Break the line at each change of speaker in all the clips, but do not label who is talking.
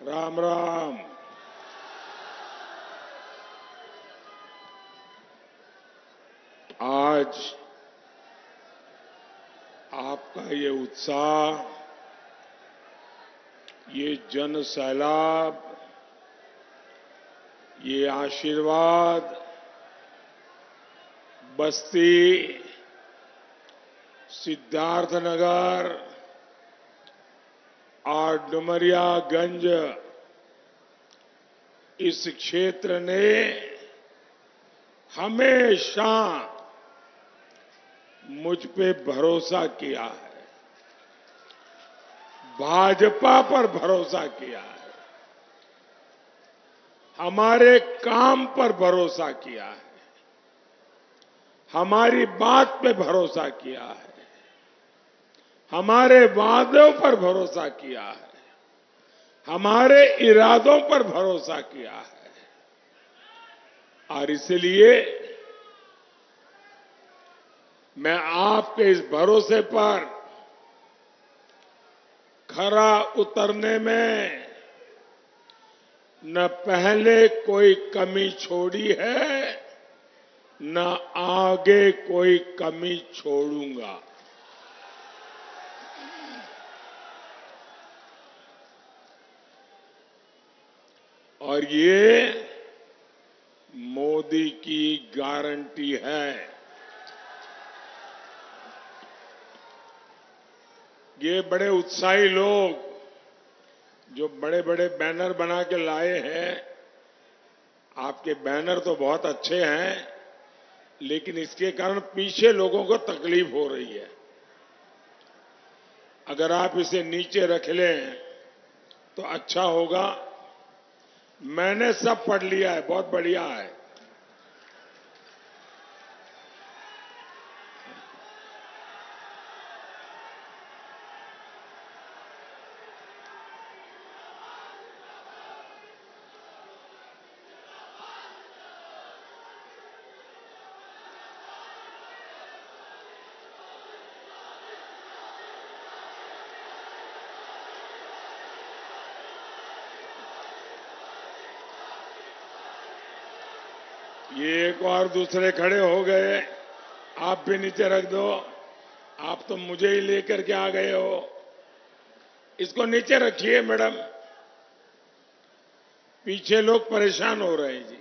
राम राम। आज आपका ये उत्साह, ये जन सैलाब, ये आशीर्वाद बस्ती, सिद्धार्थनगर और डुमरियागंज इस क्षेत्र ने हमेशा मुझ पे भरोसा किया है, भाजपा पर भरोसा किया है, हमारे काम पर भरोसा किया है, हमारी बात पे भरोसा किया है, हमारे वादों पर भरोसा किया है, हमारे इरादों पर भरोसा किया है। और इसलिए मैं आपके इस भरोसे पर खरा उतरने में न पहले कोई कमी छोड़ी है, न आगे कोई कमी छोड़ूंगा। और ये मोदी की गारंटी है। ये बड़े उत्साही लोग जो बड़े बड़े बैनर बना के लाए हैं, आपके बैनर तो बहुत अच्छे हैं, लेकिन इसके कारण पीछे लोगों को तकलीफ हो रही है। अगर आप इसे नीचे रख लें तो अच्छा होगा। मैंने सब पढ़ लिया है, बहुत बढ़िया है। ये एक और दूसरे खड़े हो गए, आप भी नीचे रख दो। आप तो मुझे ही लेकर के आ गए हो। इसको नीचे रखिए मैडम, पीछे लोग परेशान हो रहे हैं जी।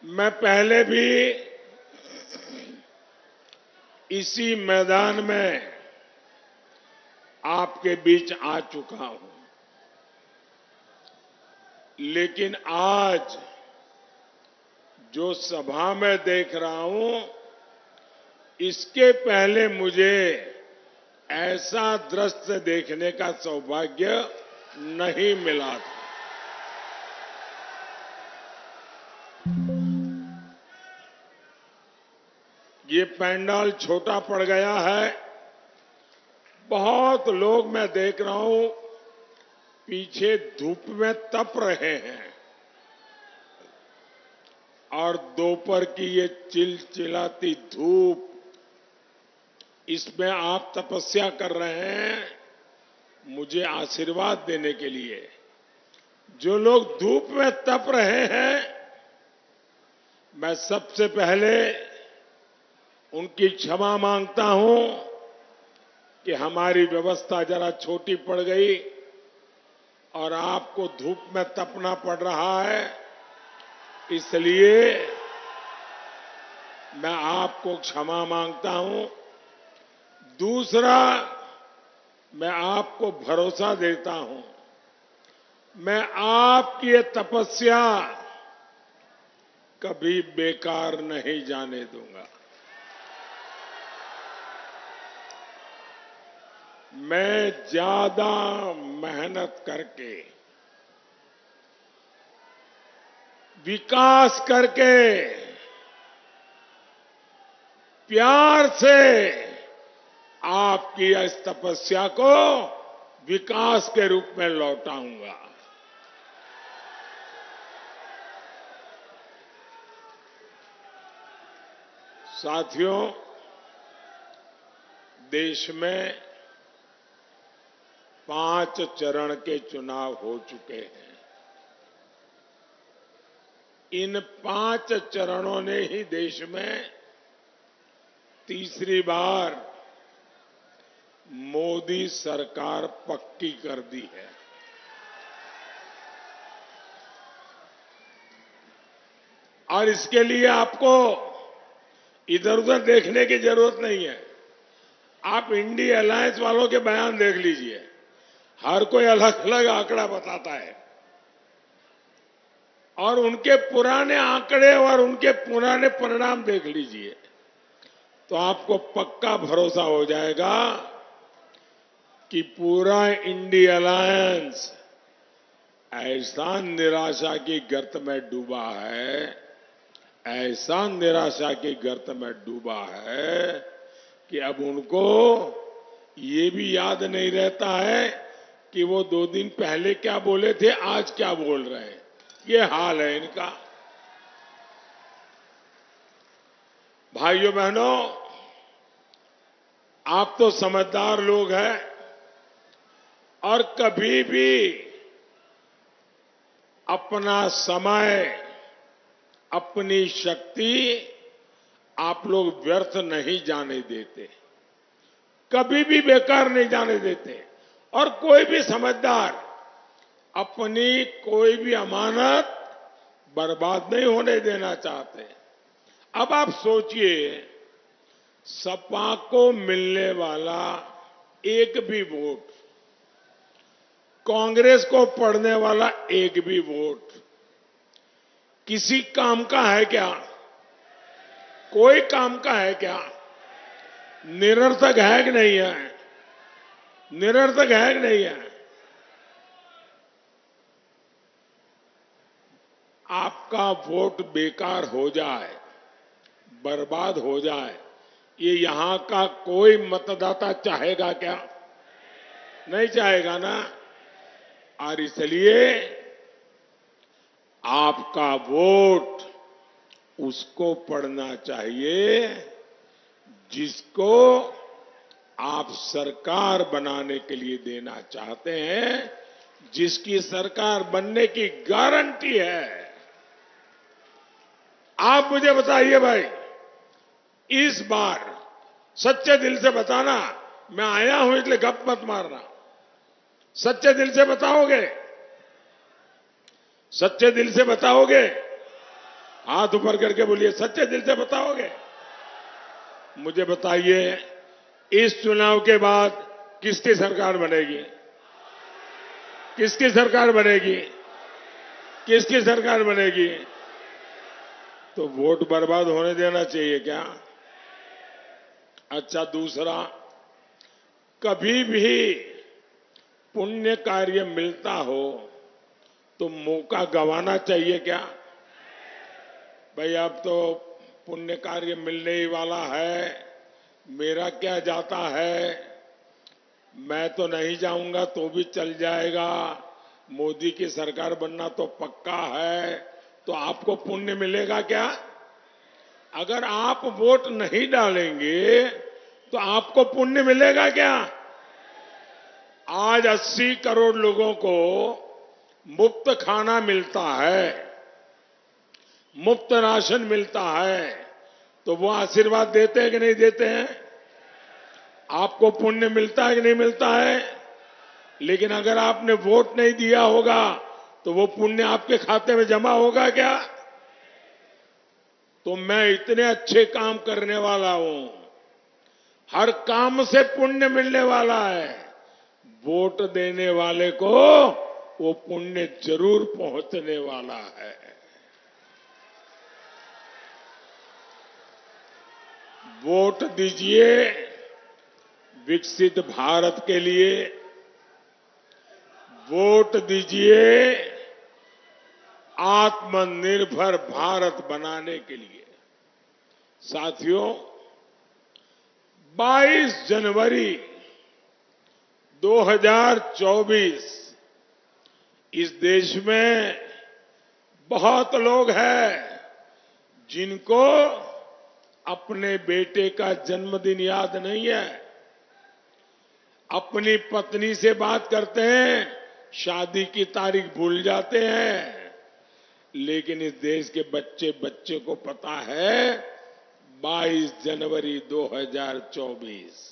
मैं पहले भी इसी मैदान में आपके बीच आ चुका हूं, लेकिन आज जो सभा में देख रहा हूं, इसके पहले मुझे ऐसा दृश्य देखने का सौभाग्य नहीं मिला था। ये पंडाल छोटा पड़ गया है। बहुत लोग मैं देख रहा हूं पीछे धूप में तप रहे हैं, और दोपहर की ये चिलचिलाती धूप, इसमें आप तपस्या कर रहे हैं मुझे आशीर्वाद देने के लिए। जो लोग धूप में तप रहे हैं, मैं सबसे पहले उनकी क्षमा मांगता हूं कि हमारी व्यवस्था जरा छोटी पड़ गई और आपको धूप में तपना पड़ रहा है, इसलिए मैं आपको क्षमा मांगता हूं। दूसरा, मैं आपको भरोसा देता हूं, मैं आपकी ये तपस्या कभी बेकार नहीं जाने दूंगा। मैं ज्यादा मेहनत करके, विकास करके, प्यार से आपकी इस तपस्या को विकास के रूप में लौटाऊंगा। साथियों, देश में 5 चरण के चुनाव हो चुके हैं। इन 5 चरणों ने ही देश में तीसरी बार मोदी सरकार पक्की कर दी है। और इसके लिए आपको इधर उधर देखने की जरूरत नहीं है। आप इंडी अलायंस वालों के बयान देख लीजिए, हर कोई अलग अलग आंकड़ा बताता है और उनके पुराने आंकड़े और उनके पुराने परिणाम देख लीजिए तो आपको पक्का भरोसा हो जाएगा कि पूरा इंडी अलायंस ऐसा निराशा की गर्त में डूबा है, ऐसा निराशा की गर्त में डूबा है कि अब उनको ये भी याद नहीं रहता है कि वो 2 दिन पहले क्या बोले थे, आज क्या बोल रहे हैं। ये हाल है इनका। भाइयों बहनों, आप तो समझदार लोग हैं और कभी भी अपना समय, अपनी शक्ति आप लोग व्यर्थ नहीं जाने देते, कभी भी बेकार नहीं जाने देते। और कोई भी समझदार अपनी कोई भी अमानत बर्बाद नहीं होने देना चाहते। अब आप सोचिए, सपा को मिलने वाला एक भी वोट, कांग्रेस को पड़ने वाला एक भी वोट किसी काम का है क्या? कोई काम का है क्या? निरर्थक है कि नहीं है? निरर्थक है कि नहीं है? आपका वोट बेकार हो जाए, बर्बाद हो जाए, ये यहां का कोई मतदाता चाहेगा क्या? नहीं चाहेगा ना। और इसलिए आपका वोट उसको पड़ना चाहिए जिसको आप सरकार बनाने के लिए देना चाहते हैं, जिसकी सरकार बनने की गारंटी है। आप मुझे बताइए भाई, इस बार सच्चे दिल से बताना, मैं आया हूं इसलिए गप मत मारना। सच्चे दिल से बताओगे? सच्चे दिल से बताओगे? हाथ ऊपर करके बोलिए, सच्चे दिल से बताओगे? मुझे बताइए, इस चुनाव के बाद किसकी सरकार बनेगी? किसकी सरकार बनेगी? किसकी सरकार बनेगी? तो वोट बर्बाद होने देना चाहिए क्या? अच्छा, दूसरा, कभी भी पुण्य कार्य मिलता हो तो मौका गंवाना चाहिए क्या? भाई, अब तो पुण्य कार्य मिलने ही वाला है, मेरा क्या जाता है, मैं तो नहीं जाऊंगा तो भी चल जाएगा, मोदी की सरकार बनना तो पक्का है, तो आपको पुण्य मिलेगा क्या? अगर आप वोट नहीं डालेंगे तो आपको पुण्य मिलेगा क्या? आज 80 करोड़ लोगों को मुफ्त खाना मिलता है, मुफ्त राशन मिलता है, तो वो आशीर्वाद देते हैं कि नहीं देते हैं? आपको पुण्य मिलता है कि नहीं मिलता है? लेकिन अगर आपने वोट नहीं दिया होगा तो वो पुण्य आपके खाते में जमा होगा क्या? तो मैं इतने अच्छे काम करने वाला हूं, हर काम से पुण्य मिलने वाला है, वोट देने वाले को वो पुण्य जरूर पहुंचने वाला है। वोट दीजिए विकसित भारत के लिए, वोट दीजिए आत्मनिर्भर भारत बनाने के लिए। साथियों, 22 जनवरी 2024 इस देश में बहुत लोग हैं जिनको अपने बेटे का जन्मदिन याद नहीं है। अपनी पत्नी से बात करते हैं, शादी की तारीख भूल जाते हैं, लेकिन इस देश के बच्चे बच्चे को पता है 22 जनवरी 2024।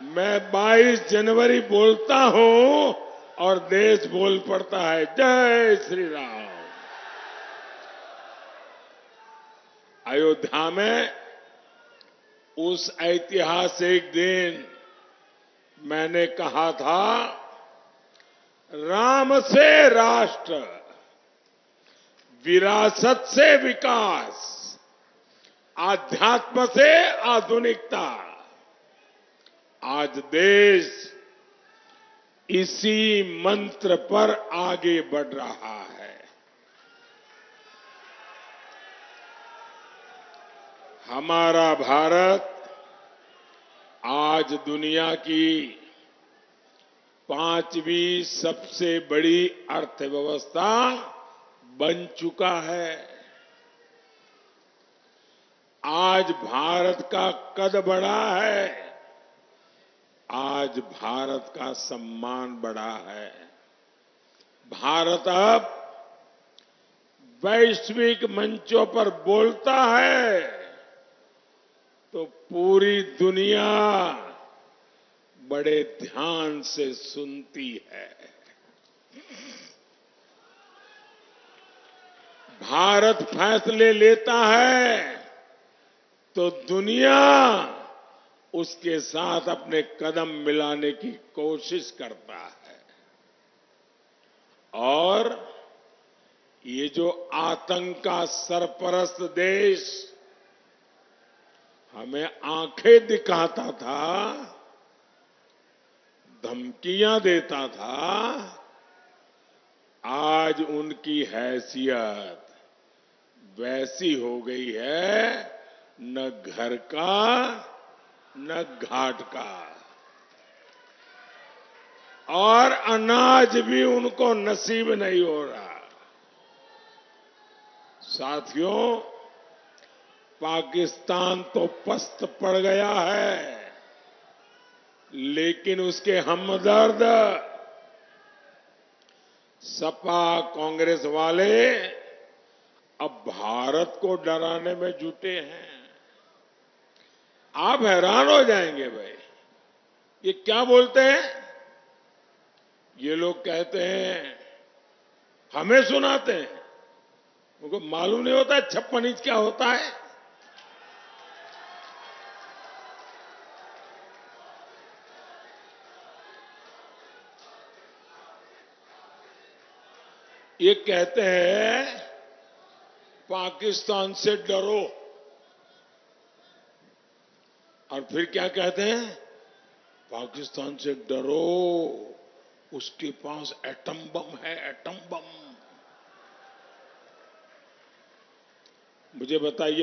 मैं 22 जनवरी बोलता हूं और देश बोल पड़ता है जय श्री राम। अयोध्या में उस ऐतिहासिक दिन मैंने कहा था, राम से राष्ट्र, विरासत से विकास, आध्यात्म से आधुनिकता। आज देश इसी मंत्र पर आगे बढ़ रहा है। हमारा भारत आज दुनिया की 5वीं सबसे बड़ी अर्थव्यवस्था बन चुका है। आज भारत का कद बढ़ा है, आज भारत का सम्मान बढ़ा है। भारत अब वैश्विक मंचों पर बोलता है तो पूरी दुनिया बड़े ध्यान से सुनती है। भारत फैसले लेता है तो दुनिया उसके साथ अपने कदम मिलाने की कोशिश करता है। और ये जो आतंक का सरपरस्त देश हमें आंखें दिखाता था, धमकियां देता था, आज उनकी हैसियत वैसी हो गई है, न घर का न घाट का, और अनाज भी उनको नसीब नहीं हो रहा। साथियों, पाकिस्तान तो पस्त पड़ गया है, लेकिन उसके हमदर्द सपा कांग्रेस वाले अब भारत को डराने में जुटे हैं। आप हैरान हो जाएंगे भाई, ये क्या बोलते हैं? ये लोग कहते हैं, हमें सुनाते हैं, उनको मालूम नहीं होता 56 इंच क्या होता है। ये कहते हैं पाकिस्तान से डरो, और फिर क्या कहते हैं? पाकिस्तान से डरो, उसके पास एटम बम है, एटम बम। मुझे बताइए,